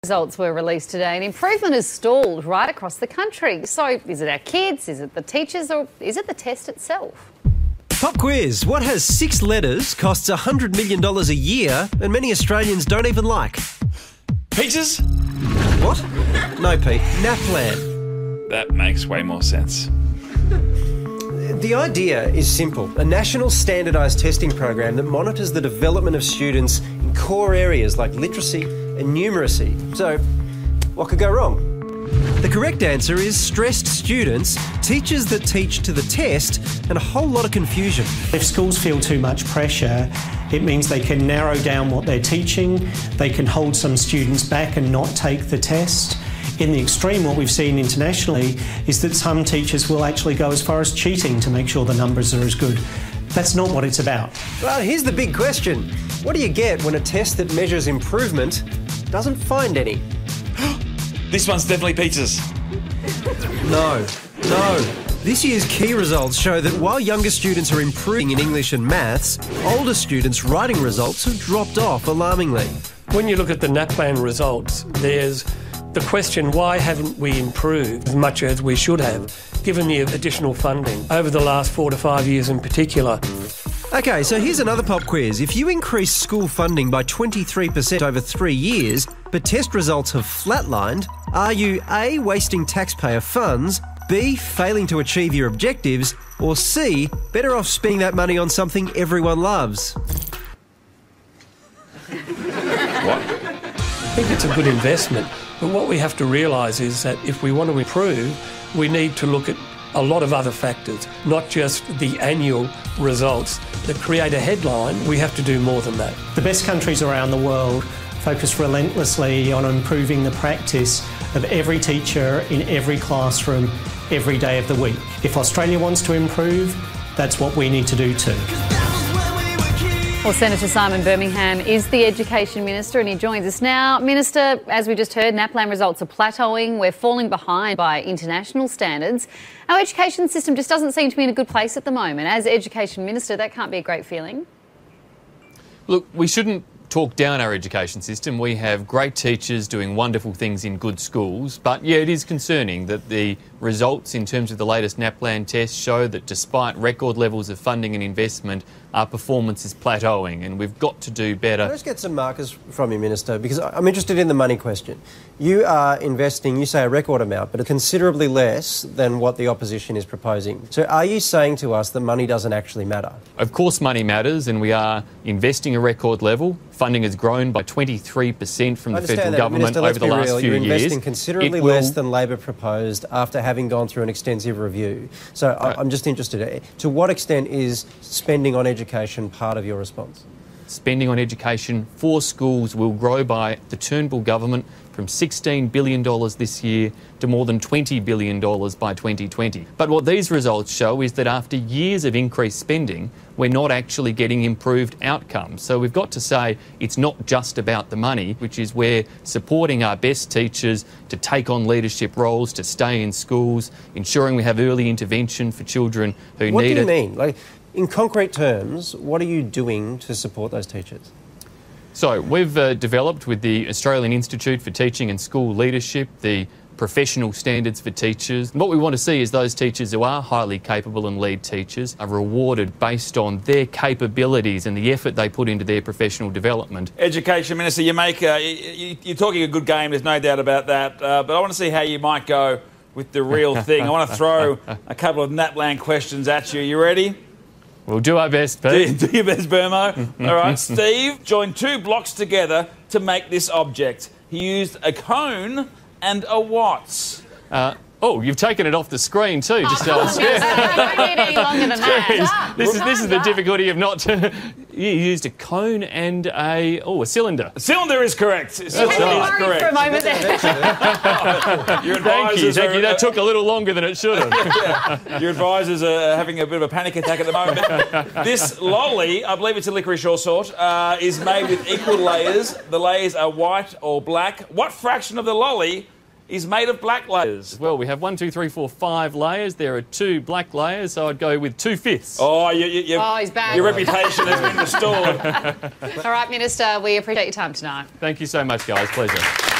Results were released today and improvement has stalled right across the country. So is it our kids, is it the teachers, or is it the test itself? Pop quiz. What has 6 letters, costs $100 million a year, and many Australians don't even like? Peaches? What? No, Pete. Naplan. That makes way more sense. The idea is simple. A national standardised testing program that monitors the development of students in core areas like literacy and numeracy. So, what could go wrong? The correct answer is stressed students, teachers that teach to the test, and a whole lot of confusion. If schools feel too much pressure, it means they can narrow down what they're teaching, they can hold some students back and not take the test. In the extreme, what we've seen internationally is that some teachers will actually go as far as cheating to make sure the numbers are as good. That's not what it's about. Well, here's the big question. What do you get when a test that measures improvement doesn't find any? This one's definitely pizzas. No. This year's key results show that while younger students are improving in English and maths, older students' writing results have dropped off alarmingly. When you look at the NAPLAN results, there's the question, why haven't we improved as much as we should have, given the additional funding over the last 4 to 5 years in particular? OK, so here's another pop quiz. If you increase school funding by 23% over 3 years, but test results have flatlined, are you A, wasting taxpayer funds, B, failing to achieve your objectives, or C, better off spending that money on something everyone loves? What? I think it's a good investment, but what we have to realise is that if we want to improve, we need to look at a lot of other factors, not just the annual results that create a headline. We have to do more than that. The best countries around the world focus relentlessly on improving the practice of every teacher in every classroom every day of the week. If Australia wants to improve, that's what we need to do too. Well, Senator Simon Birmingham is the Education Minister and he joins us now. Minister, as we just heard, NAPLAN results are plateauing. We're falling behind by international standards. Our education system just doesn't seem to be in a good place at the moment. As Education Minister, that can't be a great feeling. Look, we shouldn't talk down our education system. We have great teachers doing wonderful things in good schools, but yeah, it is concerning that the results in terms of the latest NAPLAN test show that despite record levels of funding and investment, our performance is plateauing and we've got to do better. Can I just get some markers from you, Minister, because I'm interested in the money question. You are investing, you say a record amount, but considerably less than what the opposition is proposing. So are you saying to us that money doesn't actually matter? Of course money matters and we are investing a record level. Funding has grown by 23% from the federal government over the last few years. You're investing considerably less than Labor proposed after having gone through an extensive review. So I'm just interested, to what extent is spending on education part of your response? Spending on education for schools will grow by the Turnbull government from $16 billion this year to more than $20 billion by 2020. But what these results show is that after years of increased spending, we're not actually getting improved outcomes. So we've got to say it's not just about the money, which is we're supporting our best teachers to take on leadership roles, to stay in schools, ensuring we have early intervention for children who need it. What do you mean? In concrete terms, what are you doing to support those teachers? So we've developed with the Australian Institute for Teaching and School Leadership the professional standards for teachers. And what we want to see is those teachers who are highly capable and lead teachers are rewarded based on their capabilities and the effort they put into their professional development. Education Minister, you're talking a good game, there's no doubt about that, but I want to see how you might go with the real thing. I want to throw a couple of NAPLAN questions at you. You ready? We'll do our best, Pete. Do your best, Burmo. All right, Steve joined 2 blocks together to make this object. He used a cone and a what? You've taken it off the screen too, just so I was scared. Don't need any longer than that. This is the difficulty of not... You used a cone and a cylinder. A cylinder is correct. Cylinder is correct. For a moment there. Your Thank you. That took a little longer than it should have. Yeah. Your advisors are having a bit of a panic attack at the moment. This lolly, I believe it's a licorice or sort, is made with equal layers. The layers are white or black. What fraction of the lolly is made of black layers? Well, we have 1, 2, 3, 4, 5 layers. There are 2 black layers, so I'd go with 2/5. Oh, he's back. Your reputation has been restored. All right, Minister, we appreciate your time tonight. Thank you so much, guys. Pleasure.